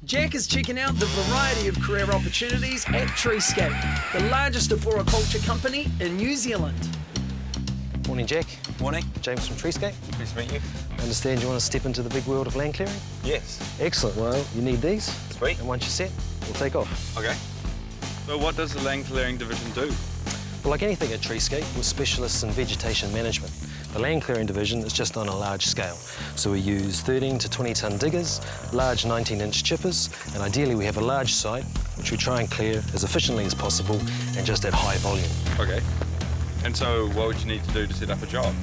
Jack is checking out the variety of career opportunities at Treescape, the largest arboriculture company in New Zealand. Morning, Jack. Morning. James from Treescape. Nice to meet you. I understand you want to step into the big world of land clearing? Yes. Excellent. Well, you need these. Sweet. And once you're set, we'll take off. Okay. So what does the land clearing division do? Well, like anything at Treescape, we're specialists in vegetation management. The land clearing division is just on a large scale. So we use 13 to 20 tonne diggers, large 19-inch chippers, and ideally we have a large site, which we try and clear as efficiently as possible and just at high volume. Okay. And so what would you need to do to set up a job?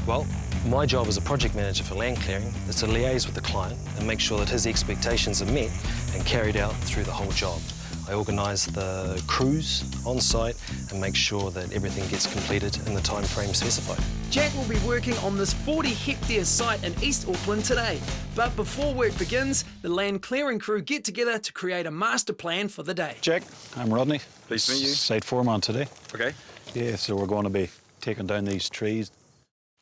Well, my job as a project manager for land clearing is to liaise with the client and make sure that his expectations are met and carried out through the whole job. I organise the crews on site and make sure that everything gets completed in the time frame specified. Jack will be working on this 40-hectare site in East Auckland today. But before work begins, the land clearing crew get together to create a master plan for the day. Jack, I'm Rodney. Pleased to meet you. Site foreman today. Okay. Yeah, so we're going to be taking down these trees.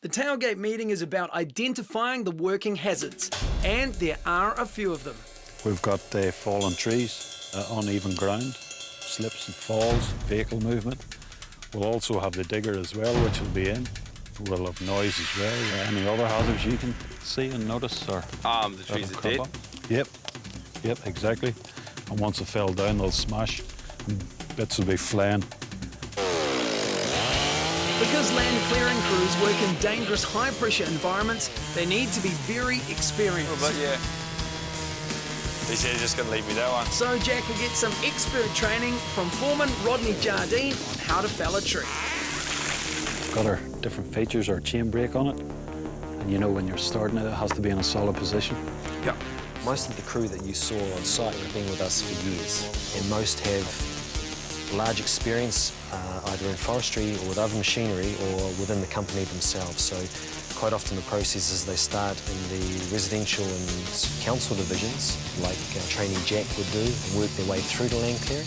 The tailgate meeting is about identifying the working hazards, and there are a few of them. We've got fallen trees, uneven ground, slips and falls, vehicle movement. We'll also have the digger as well, which will be in. We'll have noise as well. Any other hazards you can see and notice? Or The trees are dead? Yep, exactly. And once it fell down, they'll smash and bits will be flying. Because land clearing crews work in dangerous high-pressure environments, they need to be very experienced. But yeah. He said he's just going to leave me that one. So Jack will get some expert training from foreman Rodney Jardine on how to fell a tree. Got our different features, our chain brake on it. And you know when you're starting it, it has to be in a solid position. Yeah. Most of the crew that you saw on site have been with us for years, and most have large experience either in forestry or with other machinery or within the company themselves. So quite often the process is they start in the residential and council divisions, like training Jack would do, and work their way through to land clearing.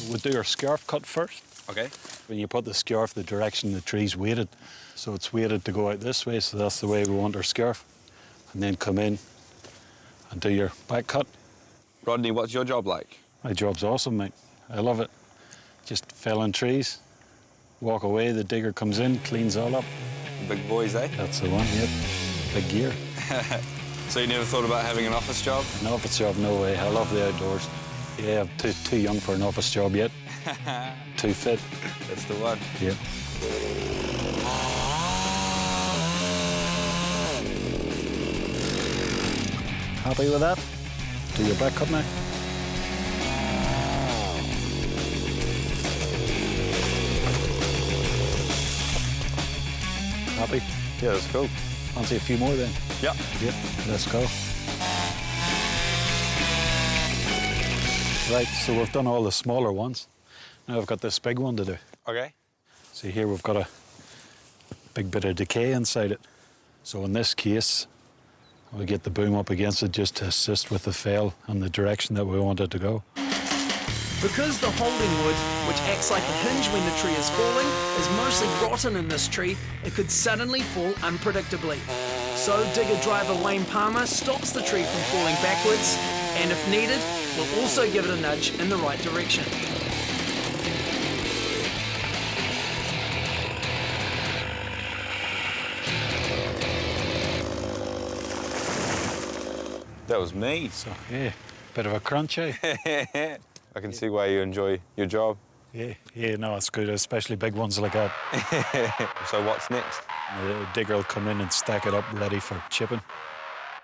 We'll do our scarf cut first. Okay. When you put the scarf, the direction the tree's weighted. So it's weighted to go out this way, so that's the way we want our scarf. And then come in and do your back cut. Rodney, what's your job like? My job's awesome, mate. I love it. Just felling trees, walk away, the digger comes in, cleans all up. Big boys, eh? That's the one, yep. Big gear. So you never thought about having an office job? An office job, no way. I love the outdoors. Yeah, I'm too young for an office job yet. Too fit. That's the one. Yep. Happy with that? Do your back cut now. Happy? Yeah, that's cool. Fancy a few more then? Yeah. Yep, let's go. Right, so we've done all the smaller ones. Now I've got this big one to do. Okay. See here we've got a big bit of decay inside it. So in this case, we'll get the boom up against it just to assist with the fell and the direction that we want it to go. Because the holding wood, which acts like a hinge when the tree is falling, is mostly rotten in this tree, it could suddenly fall unpredictably. So digger driver Wayne Palmer stops the tree from falling backwards, and if needed, will also give it a nudge in the right direction. That was me. So yeah, bit of a crunch, eh? I can see why you enjoy your job. Yeah, no, it's good, especially big ones like that. So what's next? The digger will come in and stack it up ready for chipping.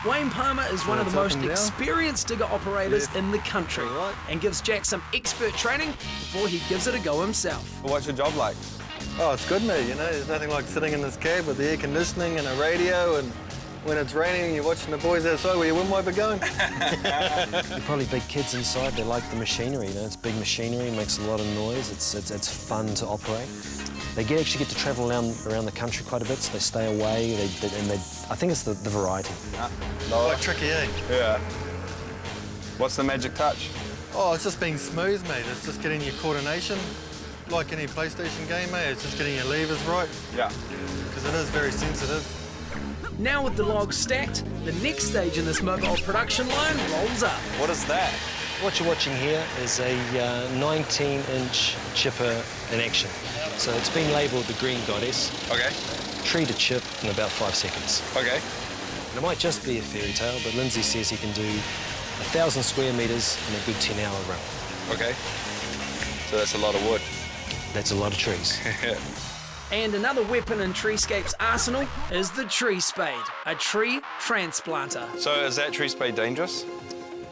Wayne Palmer is one of the most experienced digger operators in the country and gives Jack some expert training before he gives it a go himself. Well, what's your job like? Oh, it's good, mate. You know, there's nothing like sitting in this cab with the air conditioning and a radio, and when it's raining and you're watching the boys outside where your wind wiper going. They're probably big kids inside. They like the machinery. You know, it's big machinery, makes a lot of noise. It's fun to operate. They actually get to travel around the country quite a bit, so they stay away. I think it's the variety. Quite tricky, eh? Yeah. What's the magic touch? Oh, it's just being smooth, mate. It's just getting your coordination. Like any PlayStation game, mate, it's just getting your levers right. Yeah. Because it is very sensitive. Now with the logs stacked, the next stage in this mobile production line rolls up. What is that? What you're watching here is a 19-inch chipper in action. So it's been labelled the Green Goddess. Okay. Tree to chip in about 5 seconds. Okay. And it might just be a fairy tale, but Lindsay says he can do 1,000 square metres in a good 10-hour run. Okay. So that's a lot of wood. That's a lot of trees. And another weapon in Treescape's arsenal is the tree spade, a tree transplanter. So is that tree spade dangerous?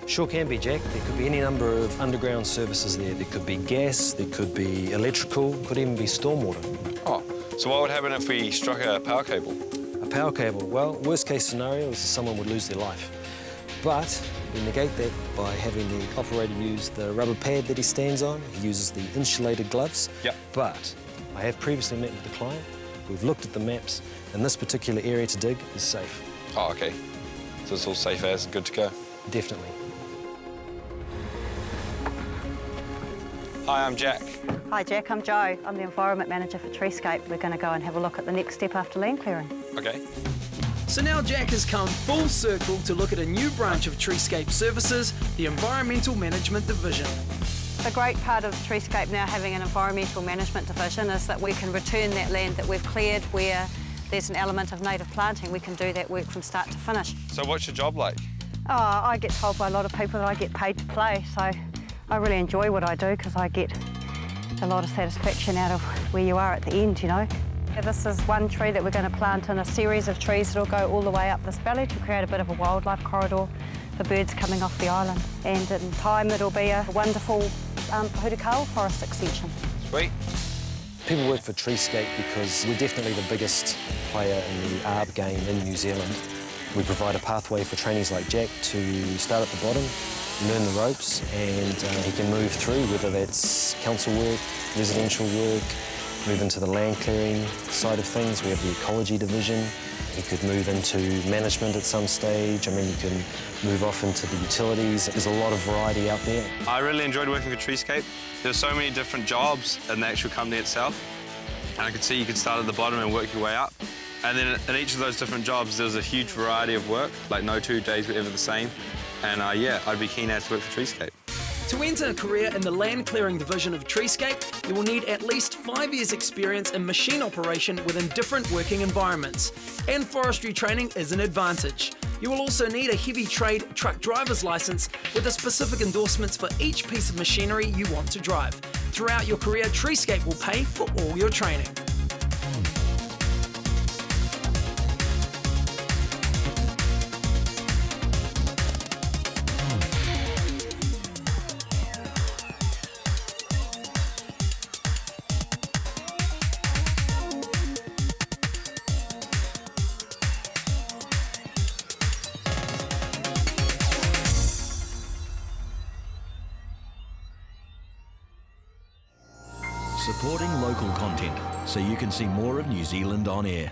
Sure can be, Jack. There could be any number of underground services there. There could be gas, there could be electrical, could even be stormwater. Oh, so what would happen if we struck a power cable? A power cable, well, worst case scenario is that someone would lose their life. But we negate that by having the operator use the rubber pad that he stands on. He uses the insulated gloves. Yep. But I have previously met with the client. We've looked at the maps, and this particular area to dig is safe. Oh, okay. So it's all safe as, good to go. Definitely. Hi, I'm Jack. Hi Jack, I'm Jo. I'm the Environment Manager for Treescape. We're going to go and have a look at the next step after land clearing. Okay. So now Jack has come full circle to look at a new branch of Treescape services, the Environmental Management Division. The great part of Treescape now having an Environmental Management Division is that we can return that land that we've cleared where there's an element of native planting. We can do that work from start to finish. So what's your job like? Oh, I get told by a lot of people that I get paid to play, so I really enjoy what I do because I get a lot of satisfaction out of where you are at the end, you know. This is one tree that we're going to plant in a series of trees that'll go all the way up this valley to create a bit of a wildlife corridor for birds coming off the island. And in time it'll be a wonderful Pahudakao forest extension. Sweet. People work for Treescape because we're definitely the biggest player in the ARB game in New Zealand. We provide a pathway for trainees like Jack to start at the bottom, learn the ropes, and he can move through, whether that's council work, residential work, move into the land clearing side of things. We have the ecology division. He could move into management at some stage. I mean, you can move off into the utilities. There's a lot of variety out there. I really enjoyed working for Treescape. There's so many different jobs in the actual company itself. And I could see you could start at the bottom and work your way up. And then in each of those different jobs, there was a huge variety of work. Like no 2 days were ever the same. And yeah, I'd be keen to work for Treescape. To enter a career in the land clearing division of Treescape, you will need at least 5 years' experience in machine operation within different working environments. And forestry training is an advantage. You will also need a heavy trade truck driver's license with the specific endorsements for each piece of machinery you want to drive. Throughout your career, Treescape will pay for all your training. Supporting local content so you can see more of New Zealand on air.